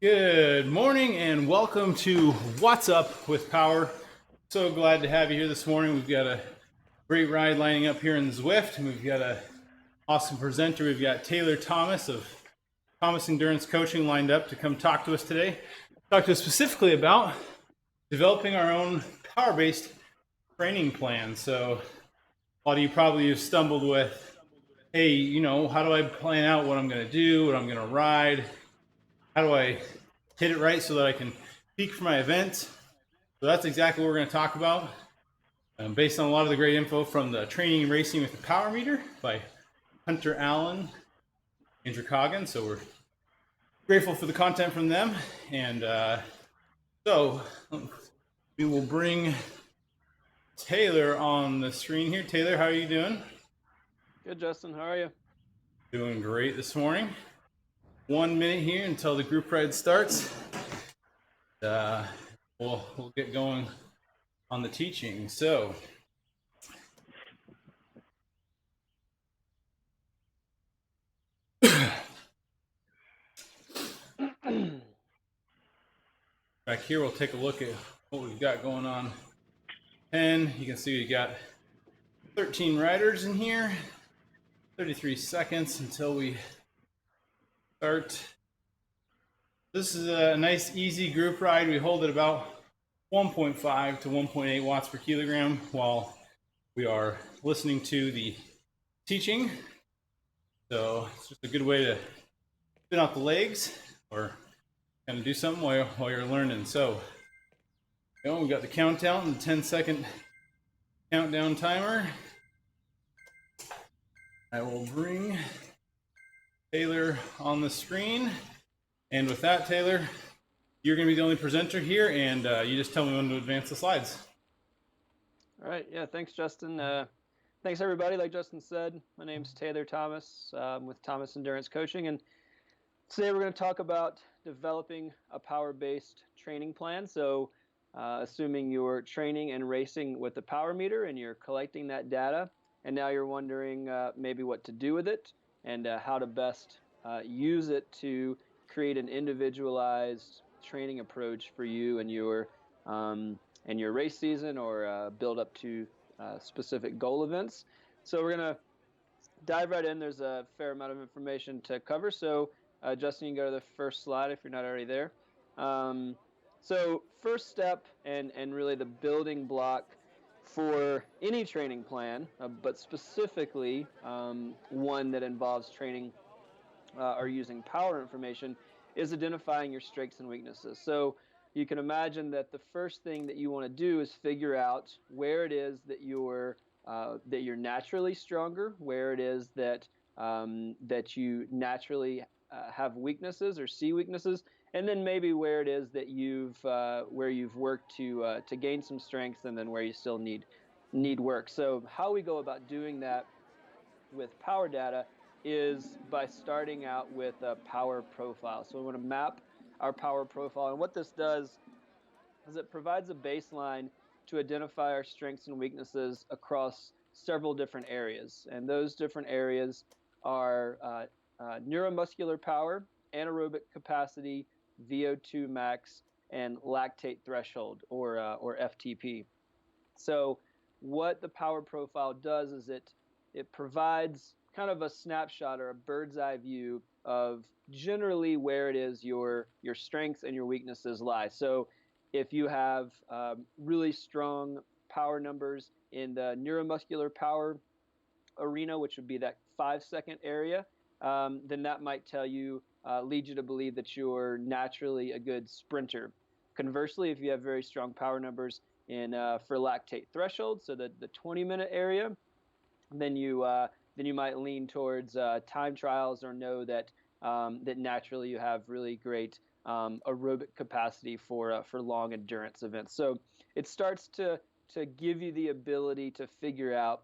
Good morning and welcome to What's Up with Power. So glad to have you here this morning. We've got a great ride lining up here in Zwift, and we've got an awesome presenter. We've got Taylor Thomas of Thomas Endurance Coaching lined up to come talk to us today. Talk to us specifically about developing our own power-based training plan. So a lot of you probably have stumbled with, hey, how do I plan out what I'm going to do, what I'm going to ride? How do I hit it right so that I can peak for my event? So that's exactly what we're going to talk about, based on a lot of the great info from the Training and Racing with the Power Meter by Hunter Allen and Andrew Coggin. So we're grateful for the content from them. And so we will bring Taylor on the screen here. Taylor, how are you doing? Good, Justin. How are you? Doing great this morning. 1 minute here until the group ride starts. We'll get going on the teaching. So back here, we'll take a look at what we've got going on. 10, you can see we got 13 riders in here, 33 seconds until we start. This is a nice, easy group ride. We hold at about 1.5 to 1.8 watts per kilogram while we are listening to the teaching. So it's just a good way to spin out the legs or kind of do something while you're learning. So we got the countdown, the 10-second countdown timer. I will bring Taylor on the screen. And with that, Taylor, you're going to be the only presenter here, and you just tell me when to advance the slides. All right. Yeah, thanks, Justin. Thanks, everybody. Like Justin said, my name's Taylor Thomas with Thomas Endurance Coaching, and today we're going to talk about developing a power-based training plan. So assuming you're training and racing with the power meter and you're collecting that data, and now you're wondering maybe what to do with it and how to best use it to create an individualized training approach for you and your race season or build up to specific goal events. So we're going to dive right in. There's a fair amount of information to cover. So Justin, you can go to the first slide if you're not already there. So first step and really the building block for any training plan, but specifically one that involves training or using power information, is identifying your strengths and weaknesses. So you can imagine that the first thing that you want to do is figure out where it is that you're naturally stronger, where it is that you naturally have weaknesses or see weaknesses, and then maybe where it is that you've worked to gain some strengths, and then where you still need work. So how we go about doing that with power data is by starting out with a power profile. So we want to map our power profile, and what this does is it provides a baseline to identify our strengths and weaknesses across several different areas. And those different areas are neuromuscular power, anaerobic capacity, VO2 max, and lactate threshold, or FTP. So what the power profile does is it provides kind of a snapshot or a bird's eye view of generally where it is your strengths and your weaknesses lie. So if you have really strong power numbers in the neuromuscular power arena, which would be that 5-second area, then that might lead you to believe that you're naturally a good sprinter. Conversely, if you have very strong power numbers for lactate threshold, so the 20-minute area, then you might lean towards time trials or know that naturally you have really great aerobic capacity for long endurance events. So it starts to give you the ability to figure out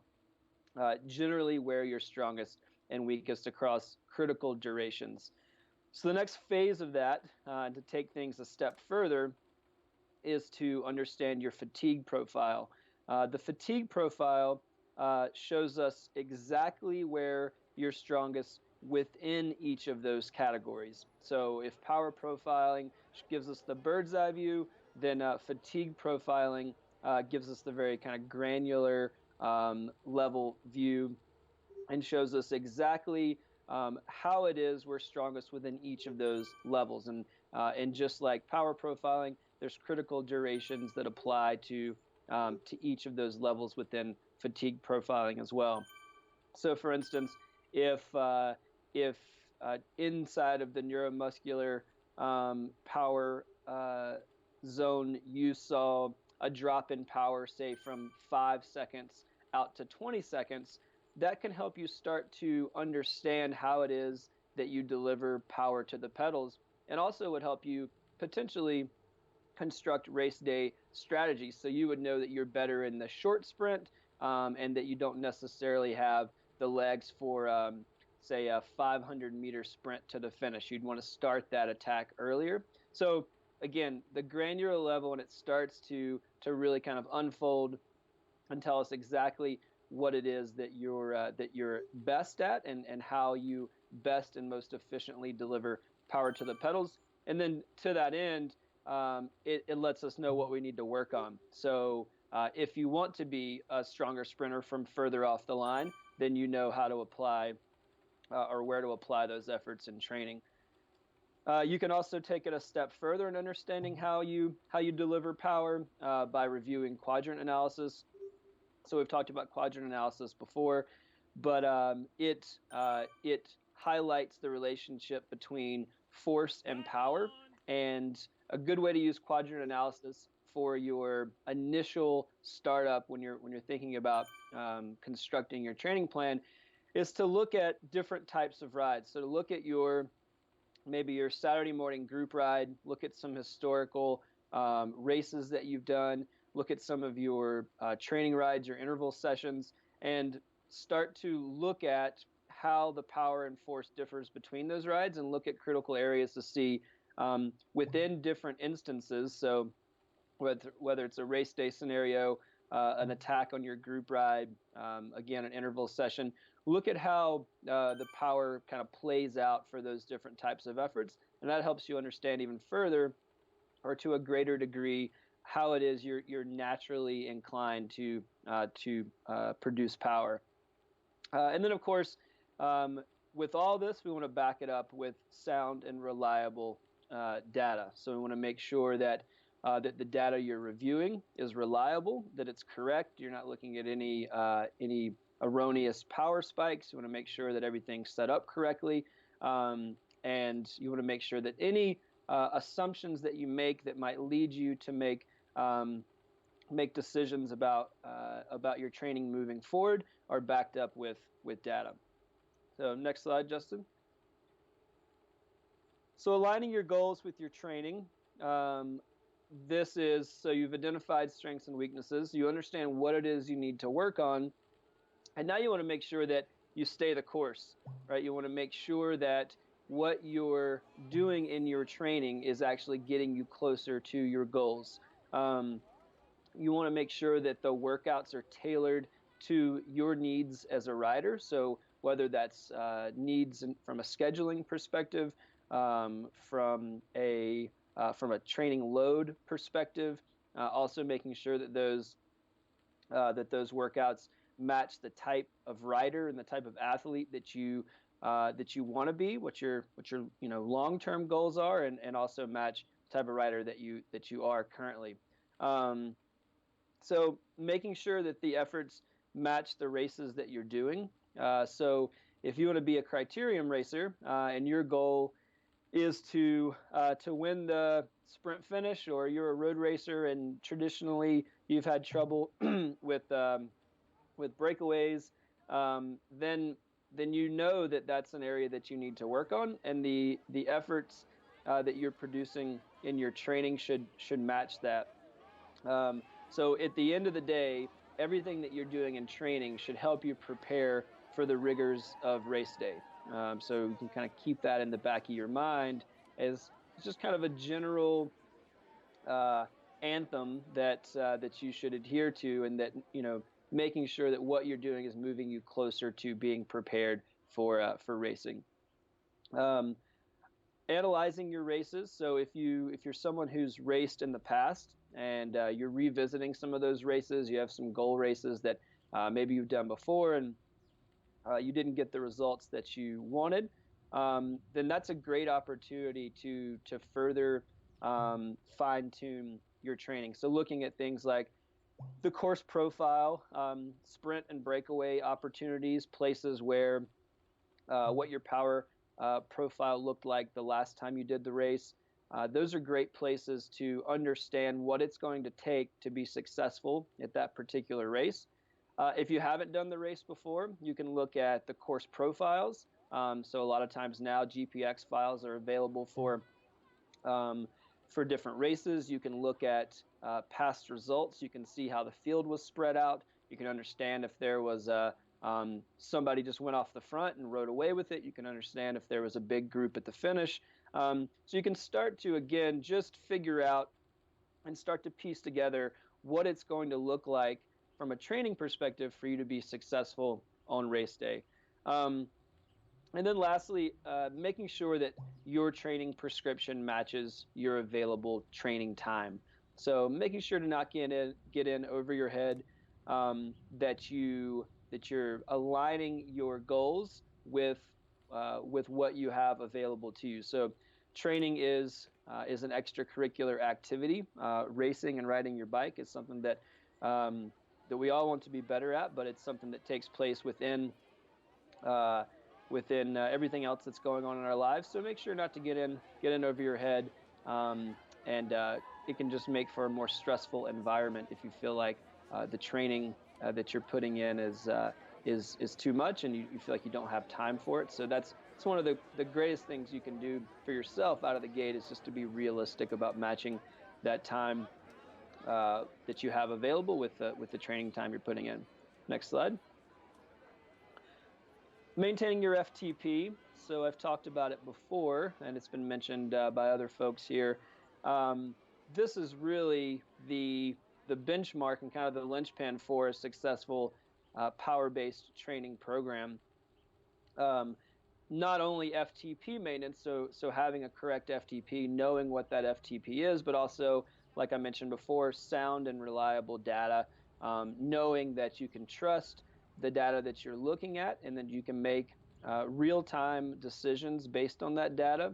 generally where you're strongest and weakest across critical durations. So the next phase of that, to take things a step further, is to understand your fatigue profile. The fatigue profile shows us exactly where you're strongest within each of those categories. So if power profiling gives us the bird's eye view, then fatigue profiling gives us the very kind of granular level view and shows us exactly how it is we're strongest within each of those levels. And just like power profiling, there's critical durations that apply to each of those levels within fatigue profiling as well. So, for instance, if inside of the neuromuscular power zone you saw a drop in power, say from 5 seconds out to 20 seconds, that can help you start to understand how it is that you deliver power to the pedals, and also would help you potentially construct race day strategies. So you would know that you're better in the short sprint, and that you don't necessarily have the legs for, say, a 500-meter sprint to the finish. You'd want to start that attack earlier. So again, the granular level, and it starts to really kind of unfold and tell us exactly what it is that you're best at, and how you best and most efficiently deliver power to the pedals. And then to that end, it lets us know what we need to work on. So if you want to be a stronger sprinter from further off the line, then you know how to apply or where to apply those efforts in training. You can also take it a step further in understanding how you deliver power by reviewing quadrant analysis. So we've talked about quadrant analysis before, but it highlights the relationship between force and power. And a good way to use quadrant analysis for your initial startup when you're thinking about constructing your training plan is to look at different types of rides. So to look at maybe your Saturday morning group ride, look at some historical races that you've done, look at some of your training rides, your interval sessions, and start to look at how the power and force differs between those rides, and look at critical areas to see within different instances. So whether it's a race day scenario, an attack on your group ride, again, an interval session, look at how the power kind of plays out for those different types of efforts. And that helps you understand even further, or to a greater degree, how it is you're naturally inclined to produce power. And then, of course, with all this, we want to back it up with sound and reliable data. So we want to make sure that the data you're reviewing is reliable, that it's correct. You're not looking at any erroneous power spikes. You want to make sure that everything's set up correctly, and you want to make sure that any assumptions that you make that might lead you to make decisions about your training moving forward are backed up with data. So next slide, Justin. So aligning your goals with your training. This is, so you've identified strengths and weaknesses. You understand what it is you need to work on. And now you want to make sure that you stay the course, right? You want to make sure that what you're doing in your training is actually getting you closer to your goals. You want to make sure that the workouts are tailored to your needs as a rider. So whether that's needs from a scheduling perspective, from a training load perspective, also making sure that those workouts match the type of rider and the type of athlete that you want to be, what your long-term goals are, and also match the type of rider that you are currently. So making sure that the efforts match the races that you're doing. So if you want to be a criterium racer and your goal is to win the sprint finish, or you're a road racer and traditionally you've had trouble with breakaways, then you know that that's an area that you need to work on, and the efforts that you're producing in your training should match that. So at the end of the day, everything that you're doing in training should help you prepare for the rigors of race day. So you can kind of keep that in the back of your mind as just kind of a general anthem that you should adhere to, and that, making sure that what you're doing is moving you closer to being prepared for racing. Um, Analyzing your races. So if you're someone who's raced in the past and you're revisiting some of those races, you have some goal races that maybe you've done before and you didn't get the results that you wanted, then that's a great opportunity to further fine tune your training. So looking at things like the course profile, sprint and breakaway opportunities, places where what your power profile looked like the last time you did the race. Those are great places to understand what it's going to take to be successful at that particular race. If you haven't done the race before, you can look at the course profiles. So a lot of times now GPX files are available um, for different races. You can look at past results. You can see how the field was spread out. You can understand if there was somebody just went off the front and rode away with it. You can understand if there was a big group at the finish. So you can start to, again, just figure out and start to piece together what it's going to look like from a training perspective for you to be successful on race day. And then lastly, making sure that your training prescription matches your available training time. So making sure to not get in over your head, that you're aligning your goals with what you have available to you. So training is an extracurricular activity. Racing and riding your bike is something that we all want to be better at, but it's something that takes place uh, within everything else that's going on in our lives. So make sure not to get in over your head, um, and it can just make for a more stressful environment if you feel like the training that you're putting in is too much and you feel like you don't have time for it. So it's one of the greatest things you can do for yourself out of the gate is just to be realistic about matching that time that you have available with the training time you're putting in. Next slide. Maintaining your FTP. So I've talked about it before, and it's been mentioned by other folks here. This is really the benchmark and kind of the linchpin for a successful power-based training program. Um, Not only FTP maintenance, so having a correct FTP, knowing what that FTP is, but also, like I mentioned before, sound and reliable data, knowing that you can trust the data that you're looking at, and then you can make real-time decisions based on that data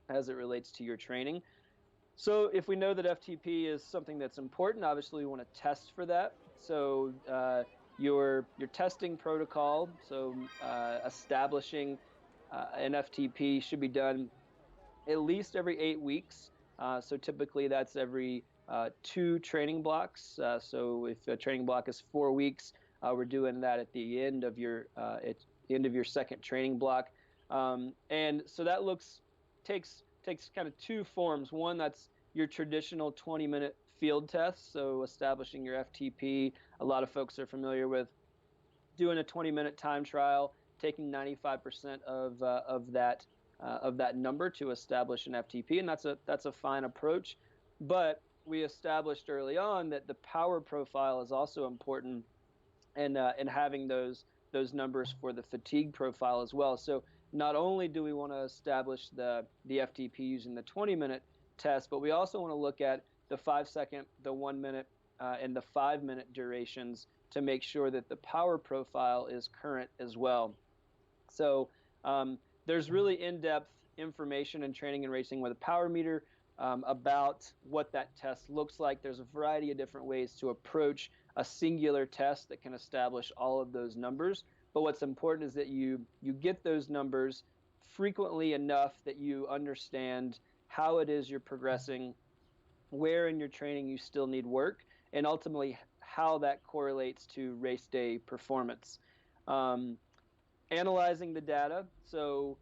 as it relates to your training. So if we know that FTP is something that's important, obviously we want to test for that. So your testing protocol, so establishing an FTP should be done at least every 8 weeks. So typically that's every 2 training blocks. So if a training block is 4 weeks, we're doing that at the end of your second training block. And so that takes kind of two forms. One, that's your traditional 20-minute field test. So establishing your FTP. A lot of folks are familiar with doing a 20-minute time trial, taking 95% of that number to establish an FTP, and that's a fine approach. But we established early on that the power profile is also important, and having those numbers for the fatigue profile as well. So not only do we want to establish the FTP using the 20-minute test, but we also want to look at the 5 second, the 1 minute, and the 5 minute durations to make sure that the power profile is current as well. So there's really in-depth information in training and racing with a power meter about what that test looks like. There's a variety of different ways to approach a singular test that can establish all of those numbers. But what's important is that you get those numbers frequently enough that you understand how it is you're progressing, where in your training you still need work, and ultimately how that correlates to race day performance. Um, Analyzing the data. So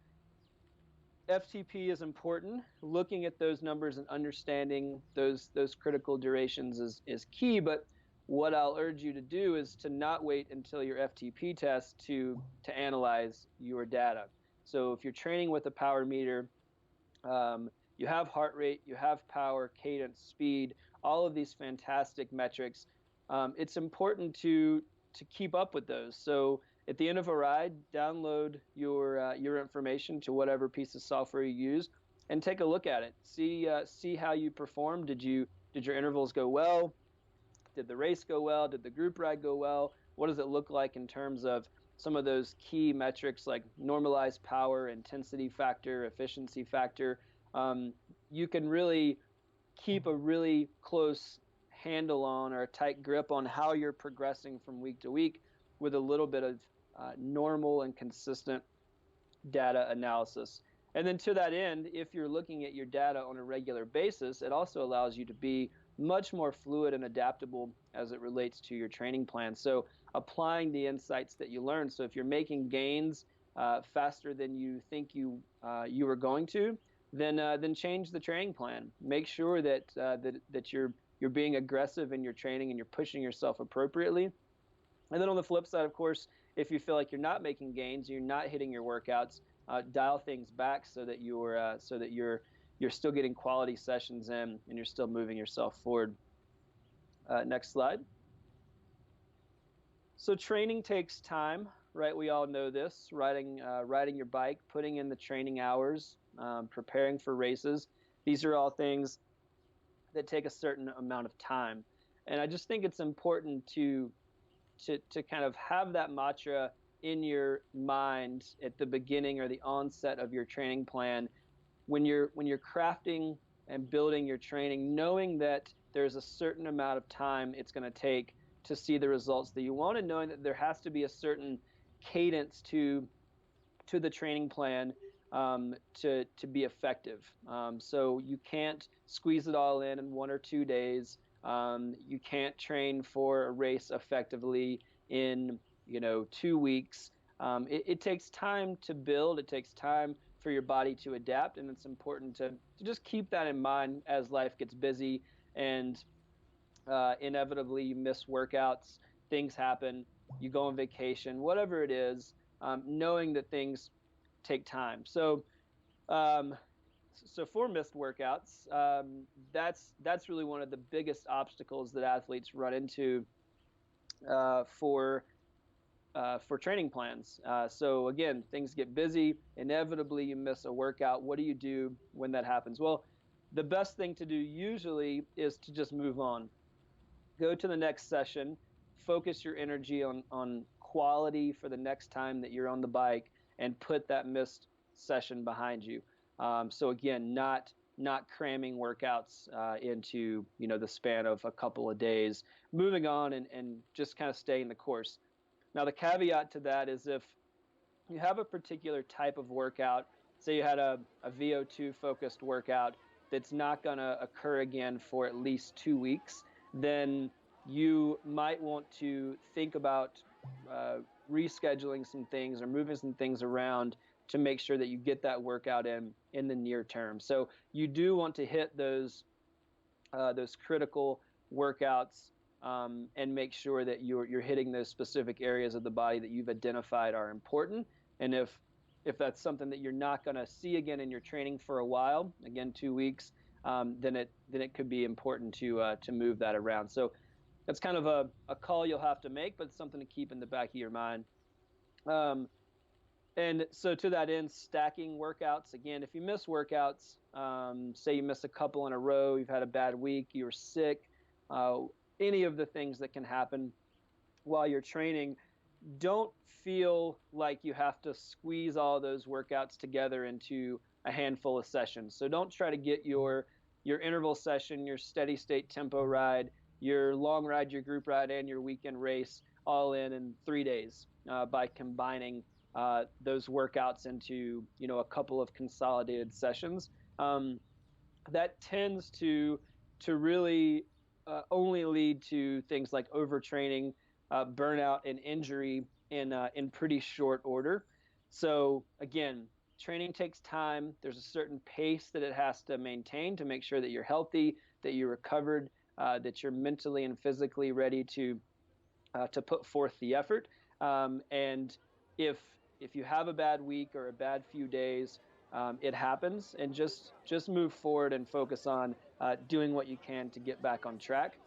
FTP is important. Looking at those numbers and understanding those critical durations is key. But what I'll urge you to do is to not wait until your FTP test to analyze your data. So if you're training with a power meter, you have heart rate, you have power, cadence, speed, all of these fantastic metrics. It's important to keep up with those. So at the end of a ride, download your information to whatever piece of software you use, and take a look at it. See how you performed. Did your intervals go well? Did the race go well? Did the group ride go well? What does it look like in terms of some of those key metrics like normalized power, intensity factor, efficiency factor? Um, you can really keep a really close handle on or a tight grip on how you're progressing from week to week with a little bit of normal and consistent data analysis. And then to that end, if you're looking at your data on a regular basis, it also allows you to be much more fluid and adaptable as it relates to your training plan. So applying the insights that you learn. So if you're making gains faster than you think you were going to, then change the training plan. Make sure that you're being aggressive in your training and you're pushing yourself appropriately. And then on the flip side, of course, if you feel like you're not making gains, you're not hitting your workouts, dial things back so that you're still getting quality sessions in and you're still moving yourself forward. Next slide. So training takes time, right? We all know this. Riding your bike, putting in the training hours, preparing for races. These are all things that take a certain amount of time, and I just think it's important to kind of have that mantra in your mind at the beginning or the onset of your training plan when you're crafting and building your training, knowing that there's a certain amount of time it's going to take to see the results that you want, and knowing that there has to be a certain cadence to the training plan to be effective. So you can't squeeze it all in 1 or 2 days. You can't train for a race effectively in 2 weeks. It takes time to build. It takes time for your body to adapt, and it's important to just keep that in mind as life gets busy and inevitably you miss workouts, things happen, you go on vacation, whatever it is, knowing that things take time. Um, so for missed workouts, that's really one of the biggest obstacles that athletes run into uh, for for training plans. So again, things get busy. Inevitably, you miss a workout. What do you do when that happens? Well, the best thing to do usually is to just move on. Go to the next session. Focus your energy on quality for the next time that you're on the bike, and put that missed session behind you. So again, not cramming workouts into the span of a couple of days. Moving on and just kind of staying the course. Now, the caveat to that is if you have a particular type of workout, say you had a VO2 focused workout that's not going to occur again for at least 2 weeks, then you might want to think about uh, rescheduling some things or moving some things around to make sure that you get that workout in the near term. So you do want to hit those critical workouts and make sure that you're hitting those specific areas of the body that you've identified are important. And if that's something that you're not going to see again in your training for a while, again 2 weeks, then it could be important to move that around. So that's kind of a call you'll have to make, but it's something to keep in the back of your mind. Um, and so to that end, stacking workouts. Again, if you miss workouts, say you miss a couple in a row, you've had a bad week, you were sick, uh, any of the things that can happen while you're training, don't feel like you have to squeeze all those workouts together into a handful of sessions. So don't try to get your interval session, your steady state tempo ride, your long ride, your group ride, and your weekend race all in 3 days by combining those workouts into a couple of consolidated sessions. Um, that tends to really only lead to things like overtraining, burnout, and injury in pretty short order. So again, training takes time. There's a certain pace that it has to maintain to make sure that you're healthy, that you're recovered, that you're mentally and physically ready to put forth the effort. And if if you have a bad week or a bad few days, it happens, and just move forward and focus on doing what you can to get back on track.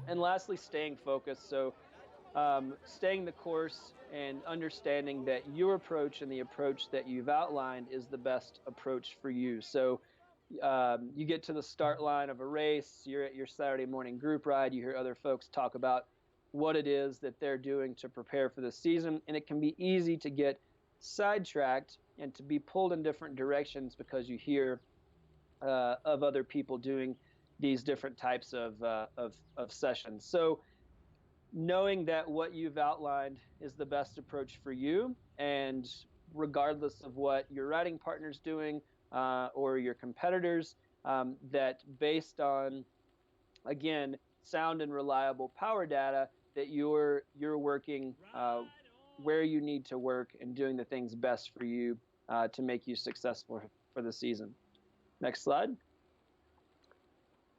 And lastly, staying focused. So staying the course and understanding that your approach and the approach that you've outlined is the best approach for you. So you get to the start line of a race, you're at your Saturday morning group ride, you hear other folks talk about what it is that they're doing to prepare for the season, and it can be easy to get sidetracked and to be pulled in different directions because you hear of other people doing these different types of sessions. So knowing that what you've outlined is the best approach for you, and regardless of what your riding partner's doing or your competitors, that based on, again, sound and reliable power data, that you're working where you need to work and doing the things best for you to make you successful for the season. Next slide.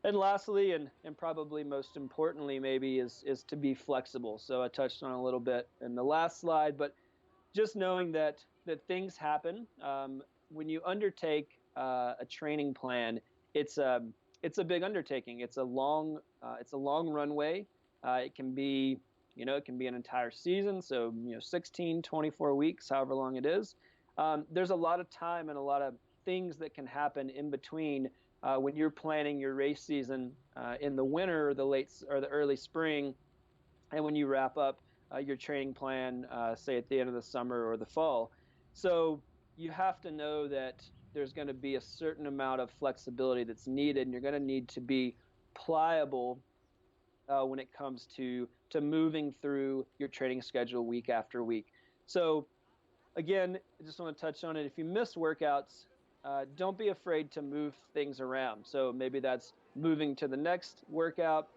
And lastly, and probably most importantly, maybe is to be flexible. So I touched on a little bit in the last slide, but just knowing that things happen when you undertake a training plan. It's a big undertaking. It's a long runway. It can be an entire season. So 16, 24 weeks, however long it is. There's a lot of time and a lot of things that can happen in between when you're planning your race season in the winter or the early spring, and when you wrap up your training plan, say at the end of the summer or the fall. So you have to know that there's going to be a certain amount of flexibility that's needed, and you're going to need to be pliable when it comes to moving through your training schedule week after week. So again, I just want to touch on it. If you miss workouts, don't be afraid to move things around. So maybe that's moving to the next workout.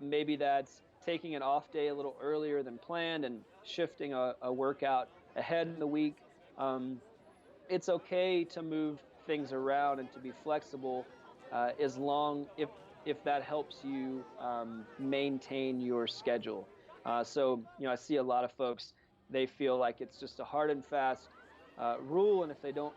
Maybe that's taking an off day a little earlier than planned and shifting a workout ahead in the week. It's okay to move things around and to be flexible as long if that helps you maintain your schedule. So I see a lot of folks, they feel like it's just a hard and fast rule, and if they don't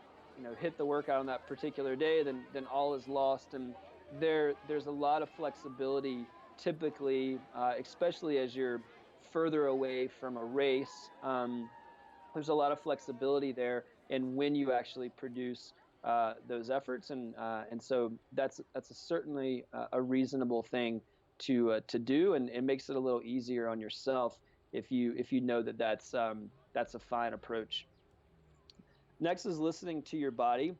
hit the workout on that particular day, then all is lost. And there's a lot of flexibility typically, especially as you're further away from a race. There's a lot of flexibility there in when you actually produce those efforts, and so that's certainly a reasonable thing to do, and it makes it a little easier on yourself if you know that that's a fine approach. Next is listening to your body.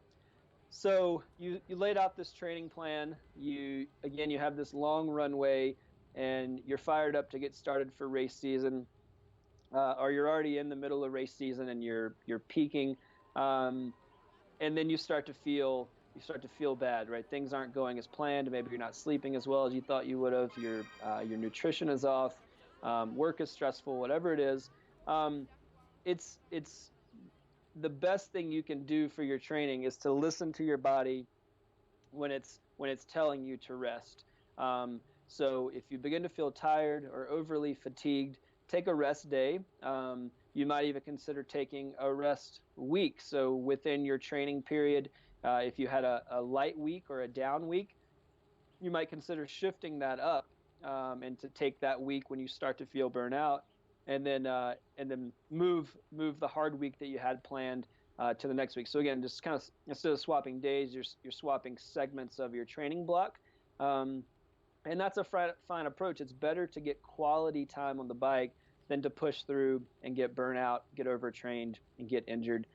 So you laid out this training plan. You have this long runway, and you're fired up to get started for race season, or you're already in the middle of race season and you're peaking, and then you start to feel bad, right? Things aren't going as planned. Maybe you're not sleeping as well as you thought you would have. Your nutrition is off. Work is stressful. Whatever it is, it's the best thing you can do for your training is to listen to your body when it's telling you to rest. So if you begin to feel tired or overly fatigued, take a rest day. You might even consider taking a rest week. So within your training period, if you had a light week or a down week, you might consider shifting that up, and to take that week when you start to feel burnout, and then move the hard week that you had planned to the next week. So again, just kind of, instead of swapping days, you're swapping segments of your training block, and that's a fine approach. It's better to get quality time on the bike than to push through and get burnout, get overtrained, and get injured.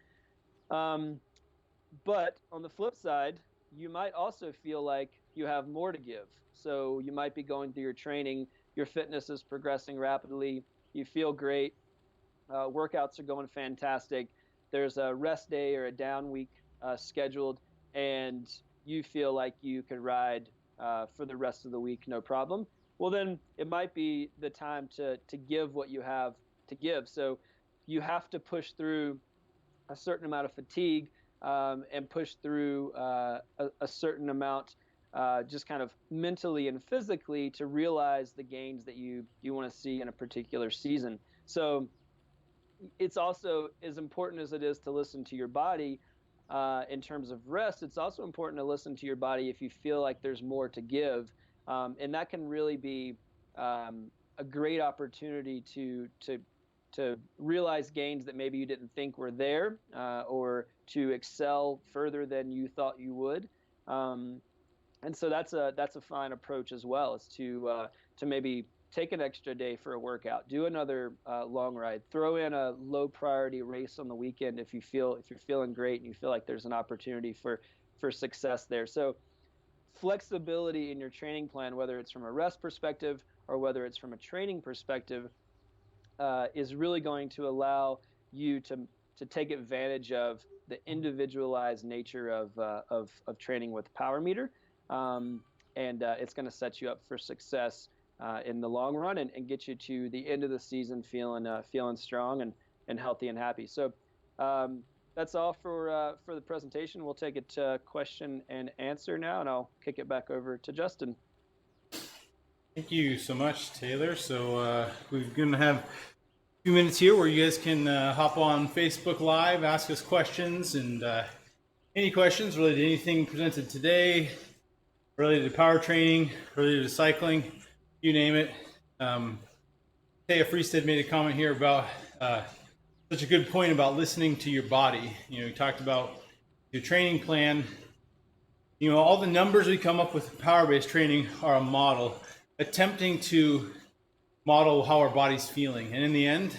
But on the flip side, you might also feel like you have more to give. So you might be going through your training, your fitness is progressing rapidly, you feel great, workouts are going fantastic, there's a rest day or a down week scheduled, and you feel like you could ride for the rest of the week, no problem. Well, then it might be the time to give what you have to give. So you have to push through a certain amount of fatigue, and push through a certain amount, just kind of mentally and physically, to realize the gains that you want to see in a particular season. So it's also, as important as it is to listen to your body in terms of rest, it's also important to listen to your body if you feel like there's more to give. And that can really be a great opportunity to realize gains that maybe you didn't think were there, or to excel further than you thought you would. And so that's a fine approach as well, is to maybe take an extra day for a workout, do another long ride, throw in a low priority race on the weekend if you're feeling great and you feel like there's an opportunity for success there. So flexibility in your training plan, whether it's from a rest perspective or whether it's from a training perspective, is really going to allow you to take advantage of the individualized nature of training with Power Meter, and it's going to set you up for success in the long run, and get you to the end of the season feeling strong and healthy and happy. So that's all for the presentation. We'll take it to question and answer now, and I'll kick it back over to Justin. Thank you so much, Taylor. So we're going to have a few minutes here where you guys can hop on Facebook Live, ask us questions, and any questions related to anything presented today, related to power training, related to cycling, you name it. Taya Freestead made a comment here about such a good point about listening to your body. You know, we talked about your training plan. You know, all the numbers we come up with power-based training are a model, attempting to model how our body's feeling. And in the end,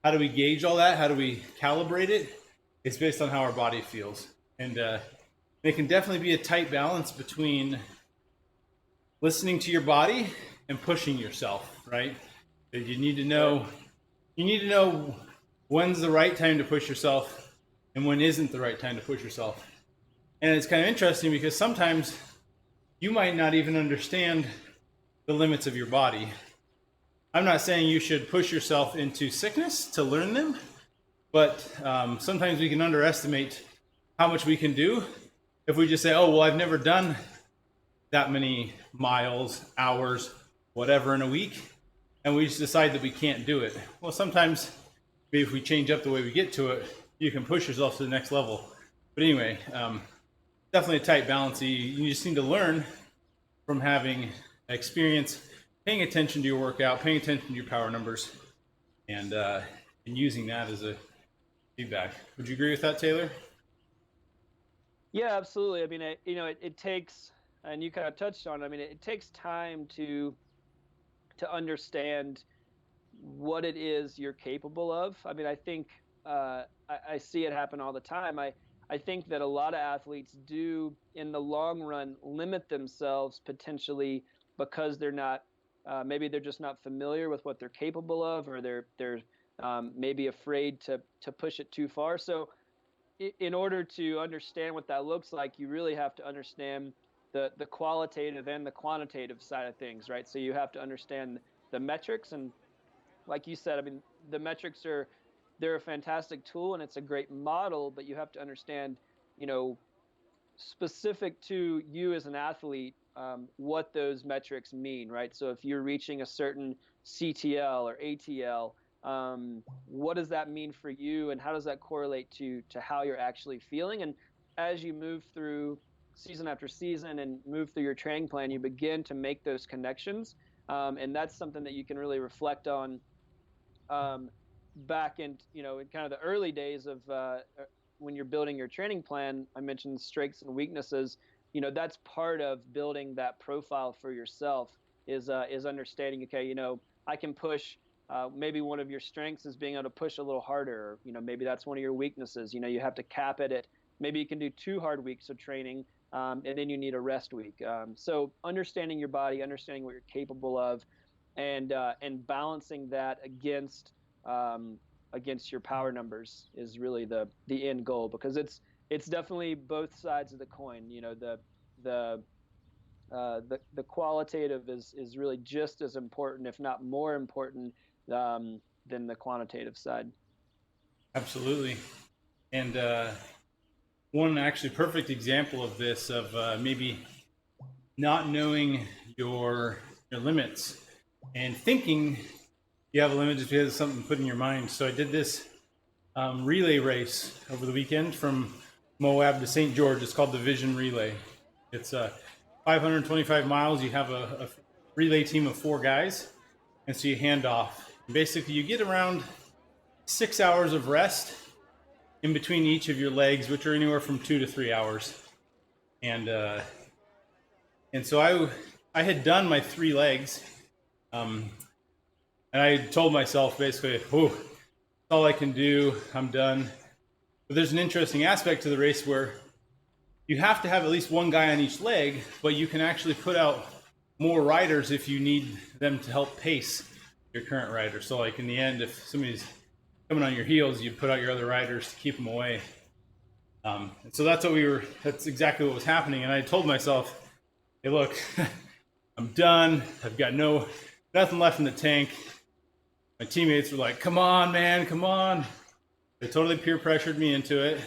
how do we gauge all that? How do we calibrate it? It's based on how our body feels. And there can definitely be a tight balance between listening to your body and pushing yourself, right? You need to know when's the right time to push yourself and when isn't the right time to push yourself. And it's kind of interesting because sometimes you might not even understand the limits of your body. I'm not saying you should push yourself into sickness to learn them, but sometimes we can underestimate how much we can do if we just say, oh, well, I've never done that many miles, hours, whatever in a week, and we just decide that we can't do it. Well, sometimes maybe if we change up the way we get to it, you can push yourself to the next level. But anyway, definitely a tight balance. You just need to learn from having experience, paying attention to your workout, paying attention to your power numbers, and using that as a feedback. Would you agree with that, Taylor? Yeah, absolutely. I mean, it takes, and you kind of touched on it, I mean, it takes time to understand what it is you're capable of. I mean, I think I see it happen all the time. I think that a lot of athletes do, in the long run, limit themselves potentially because they're not, maybe they're just not familiar with what they're capable of, or they're maybe afraid to push it too far. So in order to understand what that looks like, you really have to understand the qualitative and the quantitative side of things, right? So you have to understand the metrics, and like you said, I mean, the metrics they're a fantastic tool and it's a great model, but you have to understand, you know, specific to you as an athlete, what those metrics mean, right? So if you're reaching a certain CTL or ATL, what does that mean for you, and how does that correlate to how you're actually feeling? And as you move through season after season and move through your training plan, you begin to make those connections, and that's something that you can really reflect on back in, you know, in kind of the early days of when you're building your training plan. I mentioned strengths and weaknesses. You know, that's part of building that profile for yourself, is understanding, okay, you know, I can push. Maybe one of your strengths is being able to push a little harder. Or, you know, maybe that's one of your weaknesses. You know, you have to cap it at, maybe you can do 2 hard weeks of training, and then you need a rest week. So understanding your body, understanding what you're capable of, and balancing that against your power numbers is really the end goal, because it's definitely both sides of the coin. You know, the qualitative is really just as important, if not more important, than the quantitative side. Absolutely. And one actually perfect example of this, of maybe not knowing your limits and thinking you have a limit just because of something put in your mind. So I did this relay race over the weekend from Moab to St. George. It's called the Vision Relay. It's 525 miles. You have a relay team of 4 guys, and so you hand off. And basically, you get around 6 hours of rest in between each of your legs, which are anywhere from 2 to 3 hours. And so I had done my 3 legs, and I told myself basically, "Oh, that's all I can do. I'm done." But there's an interesting aspect to the race where you have to have at least one guy on each leg, but you can actually put out more riders if you need them to help pace your current rider. So like in the end, if somebody's coming on your heels, you put out your other riders to keep them away. And so that's exactly what was happening. And I told myself, hey, look, I'm done. I've got nothing left in the tank. My teammates were like, come on, man, come on. They totally peer pressured me into it.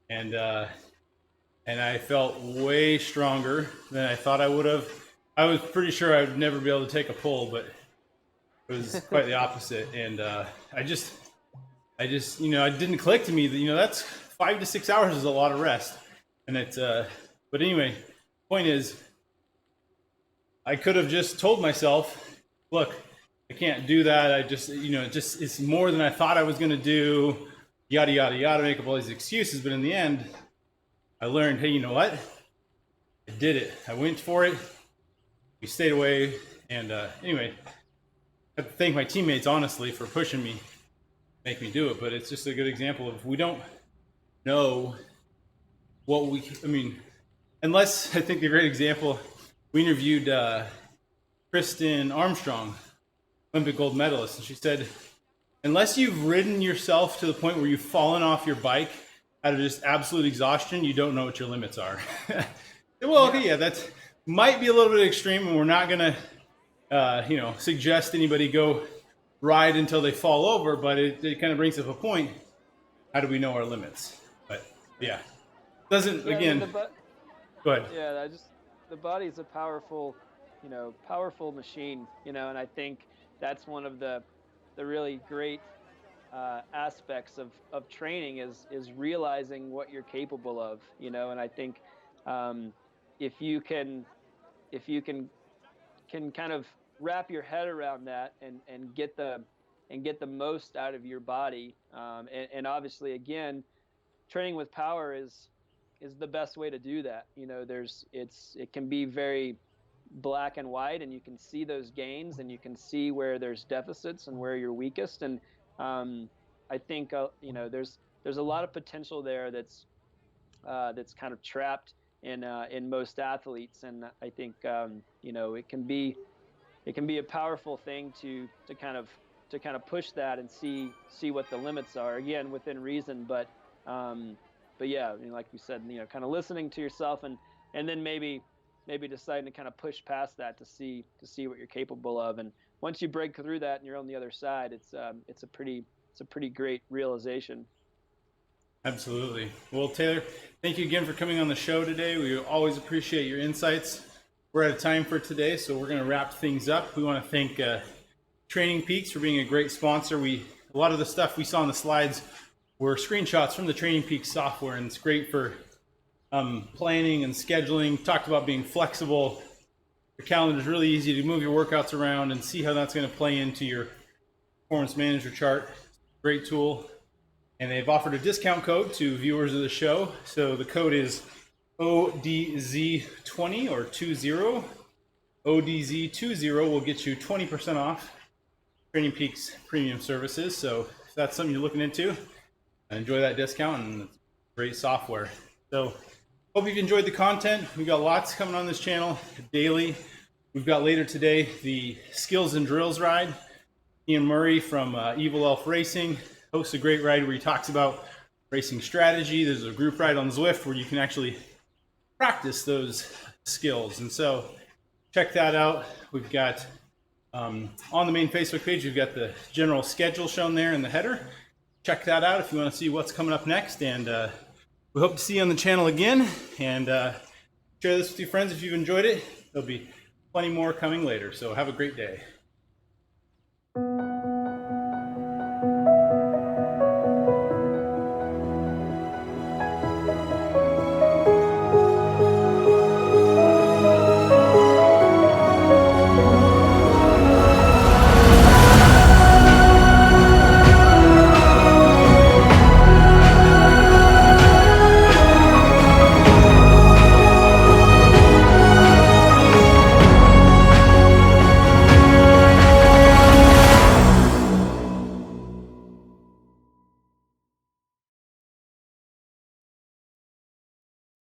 And I felt way stronger than I thought I would have. I was pretty sure I would never be able to take a pull, but it was quite the opposite. And I just, it didn't click to me that, that's 5 to 6 hours is a lot of rest. And but anyway, point is, I could have just told myself, look, I can't do that. I just, it's more than I thought I was going to do, yada, yada, yada, make up all these excuses. But in the end, I learned, hey, you know what? I did it. I went for it. We stayed away. And anyway, I have to thank my teammates, honestly, for pushing me, make me do it. But it's just a good example of we don't know unless, I think the great example, we interviewed Kristen Armstrong, Olympic gold medalist, and she said, unless you've ridden yourself to the point where you've fallen off your bike out of just absolute exhaustion, you don't know what your limits are. Well, okay, yeah, that might be a little bit extreme, and we're not going to, suggest anybody go ride until they fall over, but it kind of brings up a point. How do we know our limits? But yeah, doesn't, again, go ahead. Yeah, the body is a powerful machine, and I think that's one of the really great aspects of training is realizing what you're capable of, and I think if you can kind of wrap your head around that and get the most out of your body, and obviously, again, training with power is the best way to do that. It can be very black and white, and you can see those gains, and you can see where there's deficits and where you're weakest. And I think there's a lot of potential there that's kind of trapped in most athletes, and I think it can be a powerful thing to kind of push that and see what the limits are, again, within reason. But yeah, like you said, kind of listening to yourself and then maybe deciding to kind of push past that to see what you're capable of. And once you break through that and you're on the other side, it's a pretty great realization. Absolutely. Well, Taylor, thank you again for coming on the show today. We always appreciate your insights. We're out of time for today, so we're going to wrap things up. We want to thank Training Peaks for being a great sponsor. A lot of the stuff we saw on the slides were screenshots from the Training Peaks software, and it's great for planning and scheduling. Talked about being flexible. Your calendar is really easy to move your workouts around and see how that's going to play into your performance manager chart. Great tool. And they've offered a discount code to viewers of the show. So the code is ODZ20 or 20. ODZ20 will get you 20% off Training Peaks premium services. So if that's something you're looking into, enjoy that discount, and it's great software. So hope you've enjoyed the content. We've got lots coming on this channel daily. We've got later today the Skills and Drills ride. Ian Murray from Evil Elf Racing hosts a great ride where he talks about racing strategy. There's a group ride on Zwift where you can actually practice those skills. And so check that out. We've got on the main Facebook page, we've got the general schedule shown there in the header. Check that out if you want to see what's coming up next. And we hope to see you on the channel again. And share this with your friends if you've enjoyed it. There'll be plenty more coming later. So have a great day.